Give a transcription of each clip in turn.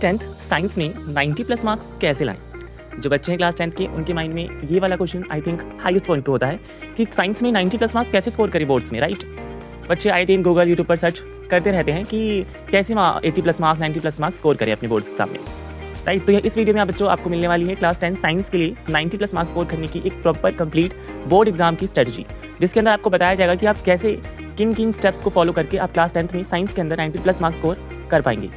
10th science में 90 plus marks कैसे लाएं? जो बच्चे हैं क्लास 10th के उनके माइंड में ये वाला question I think highest point पे होता है कि साइंस में 90 प्लस मार्क्स कैसे स्कोर करें बोर्ड्स में, राइट? बच्चे आई थिंक गूगल यूट्यूब पर सर्च करते रहते हैं कि कैसे 80 plus marks 90 plus marks score करें अपने बोर्ड्स के सामने, राइट? तो इस वीडियो में बच्चों आपको मिलने वाली है क्लास 10 साइंस के लिए 90 प्लस मार्क्स स्कोर करने की एक प्रॉपर कंप्लीट बोर्ड एग्जाम की स्ट्रेटजी, जिसके अंदर आपको बताया जाएगा कि आप कैसे किन स्टेप्स को फॉलो करके आप क्लास 10th में साइंस के अंदर 90 प्लस मार्क्स स्कोर कर पाएंगे।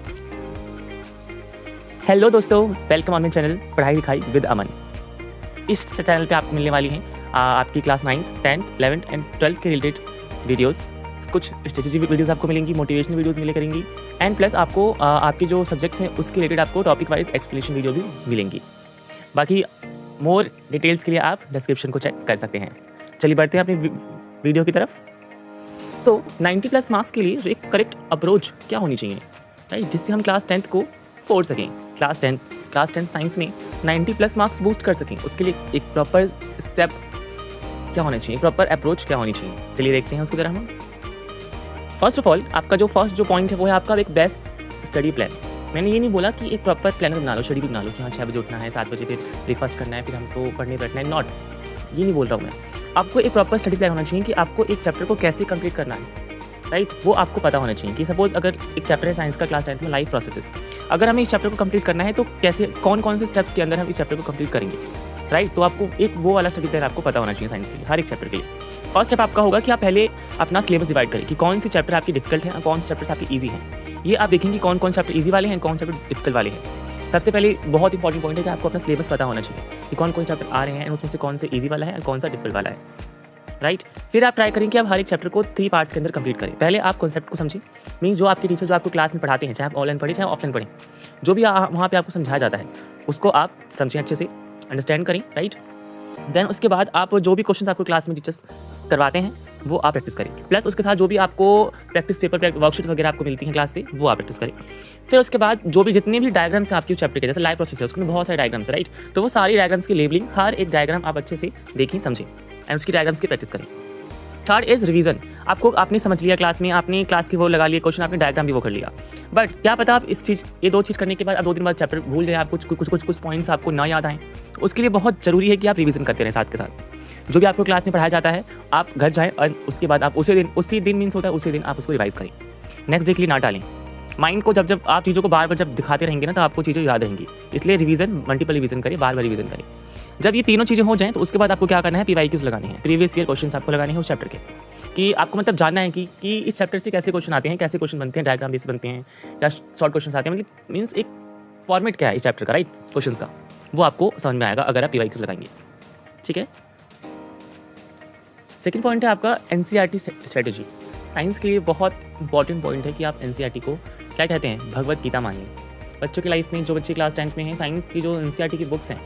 हेलो दोस्तों, वेलकम ऑन माय चैनल पढ़ाई लिखाई विद अमन। इस चैनल पे आपको मिलने वाली हैं आपकी class 9th, 10th, 11th and 12th के रिलेटेड वीडियोस। कुछ स्ट्रेटेजी वीडियोस आपको मिलेंगी, मोटिवेशनल वीडियोस मिले करेंगी एंड प्लस आपको आपके जो सब्जेक्ट्स हैं उसके रिलेटेड आपको टॉपिक वाइज एक्सप्लेनेशन वीडियो भी मिलेंगी। बाकी मोर डिटेल्स के लिए आप डिस्क्रिप्शन को चेक कर सकते हैं। चलिए बढ़ते हैं अपनी वीडियो की तरफ। 90 प्लस मार्क्स के लिए एक करेक्ट अप्रोच क्या होनी चाहिए, राइट, जिससे हम क्लास 10th को फोड़ सकें, क्लास 10 साइंस में 90 प्लस मार्क्स बूस्ट कर सकें। उसके लिए एक प्रॉपर स्टेप क्या होना चाहिए, प्रॉपर अप्रोच क्या होनी चाहिए, चलिए देखते हैं उसकी तरह हम। फर्स्ट ऑफ ऑल आपका जो फर्स्ट पॉइंट है वो है आपका एक बेस्ट स्टडी प्लान। मैंने ये नहीं बोला कि एक प्रॉपर प्लान बना लो, शेड्यूल बना लो कि हाँ 6 बजे उठना है, 7 बजे फिर ब्रेकफास्ट करना है, फिर हमको पढ़ने बैठना है, नॉट, ये नहीं बोल रहा हूँ मैं। आपको एक प्रॉपर स्टडी प्लान होना चाहिए कि आपको एक चैप्टर को कैसे कंप्लीट करना है, राइट? वो आपको पता होना चाहिए कि सपोज अगर एक चैप्टर है साइंस का क्लास 10th में लाइफ प्रोसेसेस, अगर हमें इस चैप्टर को कंप्लीट करना है तो कैसे कौन से स्टेप्स के अंदर हम इस चैप्टर को कंप्लीट करेंगे, राइट? तो आपको एक वो वाला स्टडी प्लान आपको पता होना चाहिए साइंस के लिए, हर एक चैप्टर के लिए। फर्स्ट स्टेप आपका होगा कि आप पहले अपना सिलेबस डिवाइड करें कि कौन से चैप्टर आपके डिफिकल्ट हैं और कौन से चैप्टर्स आपके ईजी हैं। ये आप देखेंगे कौन कौन से चैप्टर ईजी वाले हैं, कौन से चैप्टर डिफिकल्ट वाले हैं। सबसे पहले बहुत इंपॉर्टेंट पॉइंट है कि आपको अपना सिलेबस पता होना चाहिए कि कौन कौन से चैप्टर आ रहे हैं, उसमें से कौन से ईजी वाला है और कौन सा डिफिकल्ट वाला है, राइट? फिर आप ट्राई करें कि आप हर एक चैप्टर को 3 पार्ट्स के अंदर कंप्लीट करें। पहले आप कॉन्सेप्ट को समझें, मीन जो आपके टीचर जो आपको क्लास में पढ़ाते हैं, चाहे आप ऑनलाइन पढ़ें चाहे ऑफलाइन पढ़ें, जो भी वहाँ पे आपको समझाया जाता है उसको आप समझें, अच्छे से अंडरस्टैंड करें, राइट? देन उसके बाद आप जो भी क्वेश्चन आपको क्लास में टीचर्स करवाते हैं वो आप प्रैक्टिस करें, प्लस उसके साथ जो भी आपको प्रैक्टिस पेपर वर्कशीट वगैरह आपको मिलती है क्लास से वो आप प्रैक्टिस करें। फिर उसके बाद जो भी जितने भी डायग्राम्स हैं आपके चैप्टर के, जैसे लाइव प्रोसेस है उसमें बहुत सारे डायग्राम्स है, राइट? तो वो सारी डायग्राम्स की लेबलिंग, हर एक डायग्राम आप अच्छे से देखें, समझें एंड उसकी डायग्राम्स की प्रैक्टिस करें। Third is revision. आपने समझ लिया क्लास में, आपने क्लास की वो लगा लिया क्वेश्चन, आपने डायग्राम भी वो कर लिया, बट क्या पता आप ये 2 चीज़ करने के बाद आप 2 दिन बाद चैप्टर भूल जाए, आप कुछ पॉइंट्स आपको ना याद आएँ। उसके लिए बहुत ज़रूरी है कि आप रिवीजन करते रहें साथ के साथ। जो भी आपको क्लास में पढ़ाया जाता है आप घर जाएँ और उसके बाद आप उसी दिन मीन्स होता है उसी दिन आप उसको रिवाइज करें, नेक्स्ट डे के लिए ना टालें। माइंड को जब आप चीज़ों को बार बार जब दिखाते रहेंगे ना तो आपको चीज़ें याद रहेंगी, इसलिए रिवीजन, मल्टीपल रिवीजन करें, बार बार रिवीजन करें। जब ये तीनों चीज़ें हो जाएं तो उसके बाद आपको क्या करना है, PYQs लगाने हैं, प्रीवियस ईयर क्वेश्चन आपको लगाने हैं उस चैप्टर के, कि आपको मतलब जानना है कि इस चैप्टर से कैसे क्वेश्चन आते हैं, कैसे क्वेश्चन बनते हैं, डायग्राम बेस बनते हैं या शॉर्ट क्वेश्चन आते हैं, मतलब मीन्स एक फॉर्मेट क्या है इस चैप्टर का, राइट, क्वेश्चन का, वो आपको समझ में आएगा अगर आप PYQs लगाएंगे, ठीक है? सेकेंड पॉइंट है आपका NCERT स्ट्रेटेजी। साइंस के लिए बहुत इंपॉर्टेंट पॉइंट है कि आप NCERT को क्या कहते हैं, भगवत गीता मानिए। बच्चों की लाइफ में जो बच्चे क्लास 10th में हैं, साइंस की जो NCERT की बुक्स हैं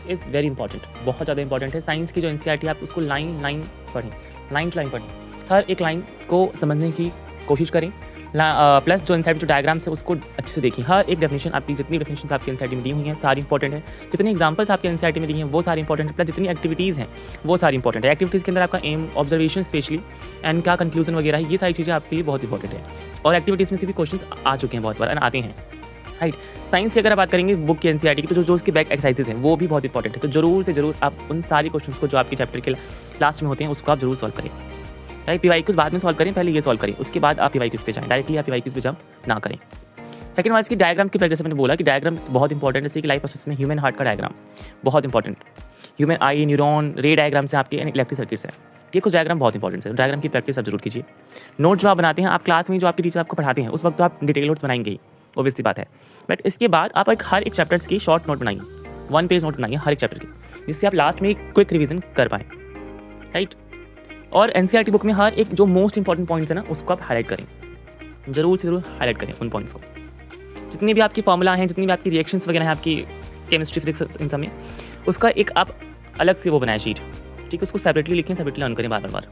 इज़ वेरी इंपॉर्टेंट, बहुत ज़्यादा इंपॉर्टेंट है। साइंस की जो NCERT आप उसको लाइन पढ़ें, लाइन टू लाइन पढ़ें, हर एक लाइन को समझने की कोशिश करें। प्लस जो NCERT जो डायग्राम्स है उसको अच्छे से देखें, हर एक डेफिनेशन आपकी, जितनी डेफिनेशन आपकी NCERT में दी हुई हैं सारी इंपॉर्टेंट है, जितनी एग्जांपल्स आपके NCERT में दी हैं वो सारी इंपॉर्टेंट है, प्लस जितनी एक्टिविटीज़ हैं वो सारी इंपॉर्टेंट है। एक्टिविटीज़ के अंदर आपका एम, ऑब्जर्वेशन स्पेशली एंड क्या कंक्लूजन वगैरह है, ये सारी चीज़ें आपके लिए बहुत इंपॉर्टेंट है। और एक्टिविटीज़ में से भी क्वेश्चन आ चुके हैं बहुत बार, आते हैं, राइट? साइंस की अगर आप बात करेंगे बुक की NCERT की, तो जो उसके बैक एक्सरसाइजेज हैं वो भी बहुत इंपॉर्टेंट है। तो जरूर से जरूर आप उन सारी क्वेश्चंस को जो आपके चैप्टर के लास्ट में होते हैं उसको आप जरूर सॉल्व करें, राइट? PYQs बाद में सॉल्व करें, पहले ये सॉल्व करें, उसके बाद आप PYQs पे जाएं, डायरेक्टली आप PYQs पे जंप ना करें। सेकंड वाइज की डायग्राम की प्रैक्टिस, मैंने बोला कि डायग्राम बहुत इंपॉर्टेंट है, जैसे कि लाइफ प्रोसेस में ह्यूमन हार्ट का डायग्राम बहुत इंपॉर्टेंट, ह्यूमन आई, न्यूरॉन, रे डायग्राम से आपके इलेक्ट्रिक सर्किट्स हैं, ये कुछ डायग्राम बहुत इंपॉर्टेंट है। डायग्राम की प्रैक्टिस आप जरूर कीजिए। नोट जो आप बनाते हैं, आप क्लास में जो आपके टीचर आपको पढ़ाते हैं उस वक्त तो आप डिटेल नोट्स बनाएंगे ही, ऑब्वियसली बात है, बट इसके बाद आप हर एक चैप्टर्स की शॉर्ट नोट बनाइए, 1 पेज नोट बनाइए हर एक चैप्टर की, जिससे आप लास्ट में एक क्विक रिवीजन कर पाएँ, राइट? और NCERT बुक में हर एक जो मोस्ट इंपॉर्टेंट पॉइंट्स है ना उसको आप हाईलाइट करें, जरूर से जरूर हाईलाइट करें उन पॉइंट्स को। जितनी भी आपकी फॉर्मूला हैं, जितनी भी आपकी रिएक्शंस वगैरह हैं, आपकी केमिस्ट्री, फिजिक्स, इन सब में उसका एक आप अलग से वो बनाए शीट, ठीक है? उसको सेपरेटली लिखें, सेपरेटली लर्न करें बार,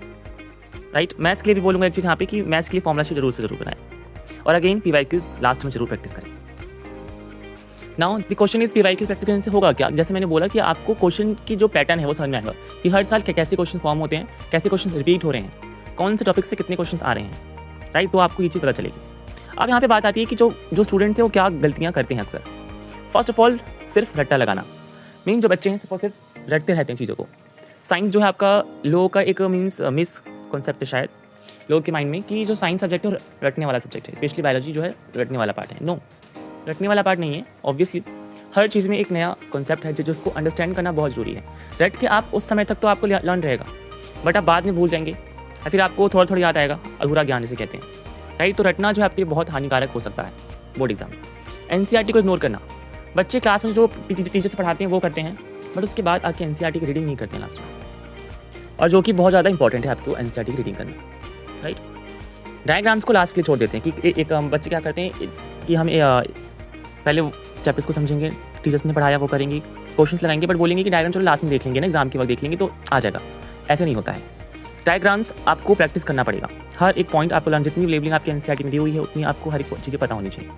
राइट? मैथ्स के लिए भी बोलूँगा एक चीज़ यहाँ पे कि मैथ्स के लिए फॉर्मूला शीट जरूर से जरूर बनाएं, और अगेन PYQs लास्ट में जरूर प्रैक्टिस करें। Now the question is PYQ practice करने से होगा क्या? जैसे मैंने बोला कि आपको क्वेश्चन की जो पैटर्न है वो समझ में आएगा कि हर साल कैसे क्वेश्चन फॉर्म होते हैं, कैसे क्वेश्चन रिपीट हो रहे हैं, कौन से टॉपिक से कितने क्वेश्चन आ रहे हैं, राइट? तो आपको ये चीज़ पता चलेगी। अब यहाँ पे बात आती है कि जो जो स्टूडेंट्स हैं वो क्या गलतियाँ करते हैं अक्सर। फर्स्ट ऑफ ऑल सिर्फ रट्टा लगाना। मीन जो बच्चे हैं सिर्फ और सिर्फ रटते रहते हैं चीज़ों को। साइंस जो है आपका लोगों का एक मीन्स मिस कॉन्सेप्ट है शायद लोगों के माइंड में कि जो साइंस सब्जेक्ट है वो रटने वाला सब्जेक्ट है, स्पेशली बायोलॉजी जो है रटने वाला पार्ट है। नो, रटने वाला पार्ट नहीं है। ऑब्वियसली हर चीज़ में एक नया कॉन्सेप्ट है जिसको अंडरस्टैंड करना बहुत ज़रूरी है। रट के आप उस समय तक तो आपको लर्न रहेगा, बट आप बाद में भूल जाएंगे या फिर आपको थोड़ा थोड़ा याद आएगा, अधूरा ज्ञान जिसे कहते हैं, राइट। तो रटना जो है आपके लिए बहुत हानिकारक हो सकता है बोर्ड एग्जाम में। एनसीईआरटी को इग्नोर करना। बच्चे क्लास में जो टीचर्स पढ़ाते हैं वो करते हैं, बट उसके बाद आके एनसीईआरटी की रीडिंग नहीं करते हैं लास्ट में, और जो कि बहुत ज़्यादा इंपॉर्टेंट है आपको एनसीईआरटी की रीडिंग करना, राइट। डायग्राम्स को लास्ट के लिए छोड़ देते हैं कि एक बच्चे क्या करते हैं कि हम पहले चैप्टर्स को समझेंगे, टीचर्स ने पढ़ाया वो करेंगे, क्वेश्चंस लगाएंगे, बट बोलेंगे कि डायग्राम चलो लास्ट में देख लेंगे ना, एग्जाम के वक्त देख लेंगे तो आ जाएगा। ऐसे नहीं होता है। डायग्राम्स आपको प्रैक्टिस करना पड़ेगा। हर एक पॉइंट आपको लर्न, जितनी लेबलिंग आपकी एनसीईआरटी में दी हुई है उतनी आपको हर एक चीज़ें पता होनी चाहिए।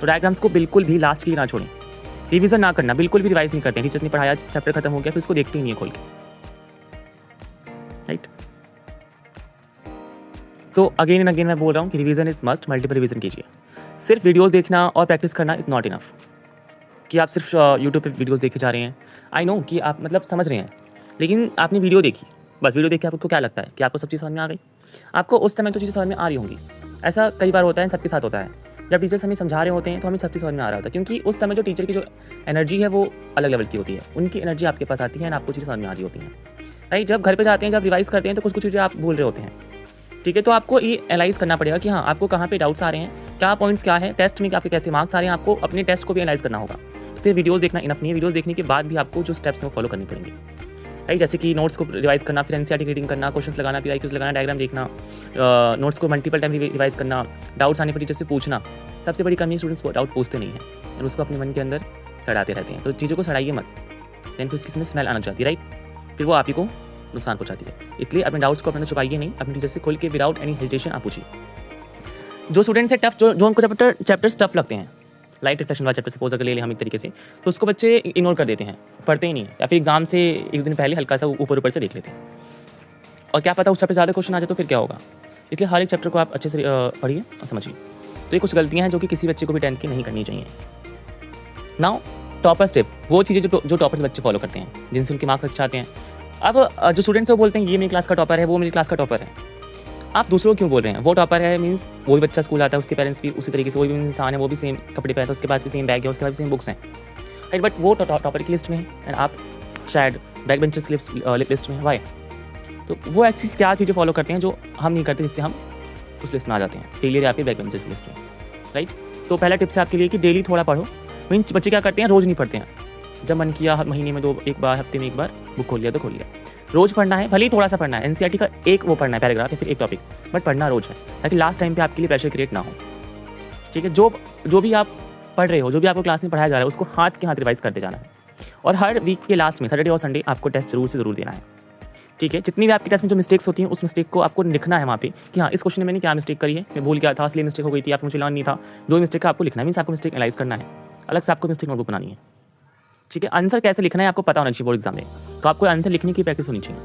तो डायग्राम्स को बिल्कुल भी लास्ट के लिए ना छोड़ें। रिवीजन ना करना, बिल्कुल भी रिवाइज नहीं करते हैं। टीचर्स ने पढ़ाया, चैप्टर खत्म हो गया, फिर उसको देखते ही नहीं है खोल के, राइट। तो अगेन एंड अगेन मैं बोल रहा हूँ कि revision is must, multiple revision कीजिए। सिर्फ वीडियोस देखना और प्रैक्टिस करना इज़ नॉट इनफ कि आप सिर्फ यूट्यूब पे वीडियोस देखे जा रहे हैं। आई नो कि आप मतलब समझ रहे हैं, लेकिन आपने वीडियो देखी, बस वीडियो देख के आपको क्या लगता है कि आपको सब चीज़ समझ में आ गई? आपको उस समय तो चीज़ें समझ में आ रही होंगी। ऐसा कई बार होता है, सबके साथ होता है। जब टीचर्स हमें समझा रहे होते हैं तो हमें सब चीज़ समझ में आ रहा होता है, क्योंकि उस समय जो टीचर की जो एनर्जी है वो अलग लेवल की होती है। उनकी एनर्जी आपके पास आती है और आपको चीज़ें समझ में आ रही होती हैं, राइट। जब घर पे जाते हैं, जब रिवाइज करते हैं तो कुछ चीज़ें आप भूल रहे होते हैं, ठीक है। तो आपको ये एनालाइज करना पड़ेगा कि हाँ आपको कहाँ पे डाउट्स आ रहे हैं, क्या पॉइंट्स क्या है, टेस्ट में आपके कैसे मार्क्स आ रहे हैं। आपको अपने टेस्ट को भी एनालाइज करना होगा। तो फिर वीडियोस देखना इनफ नहीं है। वीडियोस देखने के बाद भी आपको जो स्टेप्स हैं वो फॉलो करनी पड़ेंगे, राइट। जैसे कि नोट्स को रिवाइज करना, फिर एनसीईआरटी रीडिंग करना, क्वेश्चंस लगाना, पीआईक्यूज लगाना, डायग्राम देखना, नोट्स को मल्टीपल टाइम रिवाइज करना, डाउट्स आने पर टीचर से पूछना। सबसे बड़ी कमी स्टूडेंट्स को डाउट पूछते नहीं हैं और उसको अपने मन के अंदर सड़ाते रहते हैं। तो चीज़ों को सड़ाइए मत, देन फिर किसी में स्मेल आना चाहती है, राइट। फिर वो आप ही को नुकसान पहुंचाती है। इसलिए अपने डाउट्स को अपने छुपाइए नहीं, अपने टीचर से खोल के विदाउट एनी हेजिटेशन आप पूछिए। जो स्टूडेंट्स है टफ, जो उनको चैप्टर्स टफ लगते हैं, लाइट रिफ्लेक्शन वाला चैप्टर सपोज अगर ले लें हम एक तरीके से, तो उसको बच्चे इग्नोर कर देते हैं, पढ़ते ही नहीं है, या फिर एग्जाम से एक दिन पहले हल्का सा ऊपर से देख लेते हैं। और क्या पता उस चैप्टर ज़्यादा क्वेश्चन आ जाए तो फिर क्या होगा। इसलिए हर एक चैप्टर को आप अच्छे से पढ़िए और समझिए। तो ये कुछ गलतियाँ हैं जो कि किसी बच्चे को भी 10th की नहीं करनी चाहिए। नाउ टॉपर स्टेप, वो चीज़ें जो टॉपर्स बच्चे फॉलो करते हैं, जिनसे उनके मार्क्स अच्छे आते हैं। अब जो स्टूडेंट्स हैं वो बोलते हैं ये मेरी क्लास का टॉपर है, वो मेरी क्लास का टॉपर है। आप दूसरों को क्यों बोल रहे हैं? वो टॉपर है मीन्स वो भी बच्चा स्कूल आता है, उसके पेरेंट्स भी उसी तरीके से, वो भी इंसान है, वो भी सेम कपड़े पहनता है, उसके पास भी सेम बैग है, उसके पास भी सेम बुक्स हैं, राइट। बट वो टॉपर की लिस्ट में है एंड आप शायद बैक बेंचर्स की लिस्ट में है। वाई? तो वो ऐसी क्या चीज़ें फॉलो करते हैं जो हम नहीं करते, जिससे हम उस लिस्ट में आ जाते हैं, फेलियर आपके बैक बेंचर्स की लिस्ट में, राइट। तो पहला टिप्स है आपके लिए कि डेली थोड़ा पढ़ो। मीन्स बच्चे क्या करते हैं, रोज़ नहीं पढ़ते हैं। जब मन किया महीने में एक बार, हफ्ते में एक बार बुक खोल लिया तो खोल लिया। रोज़ पढ़ना है, भले ही थोड़ा सा पढ़ना है, एनसीईआरटी का एक वो पढ़ना है पैराग्राफ या फिर एक टॉपिक, बट पढ़ना रोज़ है, ताकि लास्ट टाइम पे आपके लिए प्रेशर क्रिएट ना हो, ठीक है। जो भी आप पढ़ रहे हो, जो भी आपको क्लास में पढ़ाया जा रहा है, उसको हाथ के हाथ रिवाइज करते जाना है। और हर वीक के लास्ट में सैटरडे और संडे आपको टेस्ट जरूर देना है, ठीक है। जितनी भी आपके टेस्ट में जो मिस्टेक्स होती हैं, उस मिस्टेक को आपको लिखना है वहाँ पे कि हाँ इस क्वेश्चन में मैंने क्या मिस्टेक करी है, मैं भूल गया था, इसलिए मिस्टेक हो गई थी, आप मुझे लर्न नहीं था। जो मिस्टेक का आपको लिखना है, मीन्स आपको मिस्टेक एनालाइज करना है, अलग से आपको मिस्टेक नोटबुक बनानी है, ठीक है। आंसर कैसे लिखना है आपको पता होना चाहिए बोर्ड एग्जाम में, तो आपको आंसर लिखने की प्रैक्टिस होनी चाहिए,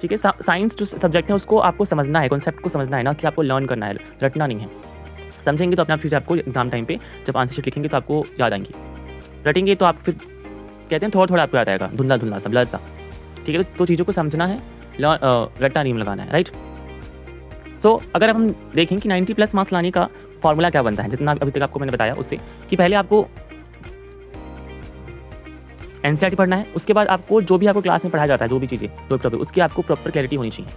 ठीक है। साइंस जो सब्जेक्ट है उसको आपको समझना है, कॉन्सेप्ट को समझना है, ना कि आपको लर्न करना है, रटना नहीं है। समझेंगे तो अपने आप चीज़ें आपको एग्जाम टाइम पे जब आंसर शीट लिखेंगे तो आपको याद आएंगी। रटेंगे तो आप फिर कहते हैं थोड़ा आपको याद आएगा, धुंधला सा, ब्लर सा, ठीक है। तो चीज़ों को समझना है, रट्टा नहीं लगाना है, राइट। सो अगर अब हम देखें कि 90+ मार्क्स लाने का फॉर्मूला क्या बनता है, जितना अभी तक आपको मैंने बताया उससे, कि पहले आपको एनसीईआरटी पढ़ना है, उसके बाद आपको जो भी आपको क्लास में पढ़ाया जाता है, जो भी चीज़ें जो टॉपिक, उसकी आपको प्रॉपर क्लैरिटी होनी चाहिए।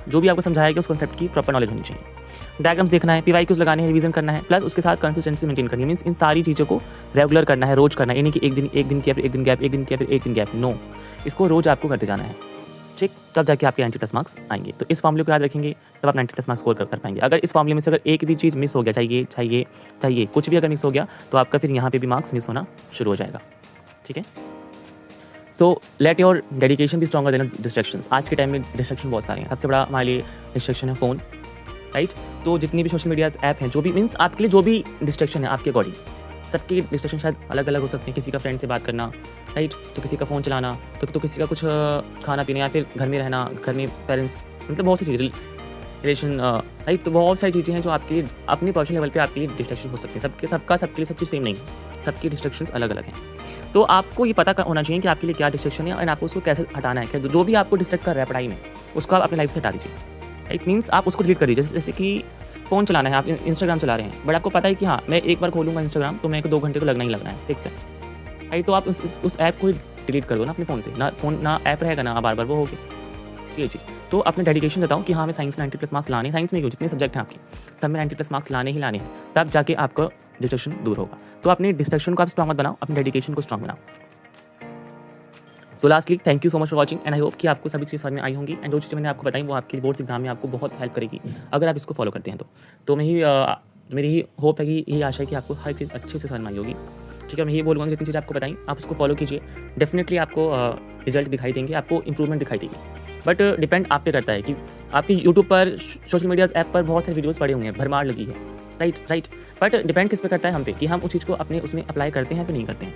जो भी आपको समझाया गया उस कॉन्सेप्ट की प्रॉपर नॉलेज होनी चाहिए। डायग्राम्स देखना है, पीवाईक्यूज लगाने हैं, रिवीजन करना है, प्लस उसके साथ कंसिस्टेंसी मेंटेन करनी है। मीन्स इन सारी चीज़ों को रेगुलर करना है, रोज करना है, यानी कि एक दिन किया फिर एक दिन गैप, एक दिन किया फिर एक दिन गैप, नो, इसको रोज आपको करते जाना है, ठीक। तब जाके आपके 90+ मार्क्स आएंगे। तो इस फॉर्मूले को याद रखेंगे तब आप 90+ मार्क्स स्कोर कर पाएंगे। अगर इस फॉर्मूले में से अगर एक भी चीज़ मिस हो गया, चाहिए कुछ भी अगर मिस हो गया, तो आपका फिर यहाँ पे भी मार्क्स मिस होना शुरू हो जाएगा, ठीक है। सो लेट योर डेडिकेशन भी स्ट्रॉन्गर देन डिस्ट्रैक्शंस। आज के टाइम में डिस्ट्रैक्शन बहुत सारे हैं, सबसे बड़ा हमारे लिए डिस्ट्रैक्शन है फ़ोन, राइट। तो जितनी भी सोशल मीडिया ऐप हैं, जो भी मीन्स आपके लिए जो भी डिस्ट्रैक्शन है आपके अकॉर्डिंग, सबकी डिस्ट्रैक्शन शायद अलग अलग हो सकते हैं। किसी का फ्रेंड से बात करना, राइट, तो किसी का फ़ोन चलाना, तो किसी का कुछ खाना पीना, या फिर घर में रहना, घर में पेरेंट्स, मतलब बहुत सी चीज़ें, रिलेशन, राइट। तो बहुत सारी चीज़ें हैं जो आपके लिए अपनी पर्सनल लेवल पे आपके लिए डिस्ट्रैक्शन हो सकती है। सबके लिए सब चीज़ सेम नहीं है, सबकी डिस्ट्रैक्शंस अलग-अलग हैं। तो आपको ये पता होना चाहिए कि आपके लिए क्या डिस्ट्रैक्शन है एंड आपको उसको कैसे हटाना है। क्या जो भी आपको डिस्ट्रैक्ट कर रहा है पढ़ाई में, उसको आप अपनी लाइफ से हटा दीजिए, राइट। मीन्स आप उसको डिलीट कर दीजिए। जैसे कि फ़ोन चलाना है, आप इंस्टाग्राम चला रहे हैं, बट आपको पता है कि हाँ, मैं एक बार खोलूँगा इंस्टाग्राम तो मेरे को 2 घंटे तो लगना ही लगना है, फिक्स है, राइट। तो आप उस ऐप को डिलीट कर दो ना अपने फ़ोन से, ना ऐप रहेगा ना बार-बार वो होगी ये चीज़। तो अपने डेडिकेशन बताओ कि हाँ, हमें साइंस में 90+ मार्क्स लाने हैं, साइंस में क्यों, जितने सब्जेक्ट हैं आपके, सब में 90+ मार्क्स लाने ही लाने हैं, तब जाके आपका डिस्ट्रैक्शन दूर होगा। तो अपने डिस्ट्रैक्शन को आप स्ट्रॉन्ग मत बनाओ, अपने डेडिकेशन को स्ट्रॉन्ग बनाओ। सो lastly thank you so much for watching and I hope कि आपको सभी चीज़ समझ में आई होंगी एंड जो चीज़ें मैंने आपको बताई वो आपके बोर्ड्स एग्जाम में आपको बहुत हेल्प करेगी अगर आप इसको फॉलो करते हैं तो मेरी ही होप है कि यही आशा है कि आपको हर चीज़ अच्छे से समझ में आई होगी। ठीक है, मैं यही बोलूँगा जितनी चीज़ आपको बताई आप उसको फॉलो कीजिए, डेफिनेटली आपको रिजल्ट दिखाई देंगे, आपको इंप्रूवमेंट दिखाई देगी। बट डिपेंड आप पे करता है कि आपकी यूट्यूब पर, सोशल मीडियाज़ ऐप पर बहुत सारे वीडियोज़ पड़े हुए हैं, भरमार लगी है, राइट। बट डिपेंड किस पे करता है हम पे कि हम उस चीज़ को अपने उसमें अप्लाई करते हैं या फिर नहीं करते हैं।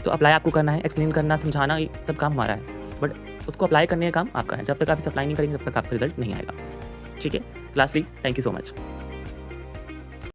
तो अप्लाई आपको करना है, एक्सप्लेन करना, समझाना, ये सब काम हमारा है, बट उसको अप्लाई करने का काम आपका है। जब तक आप इसे अप्लाई नहीं करेंगे तब तक आपका रिजल्ट नहीं आएगा। ठीक है, lastly thank you so much.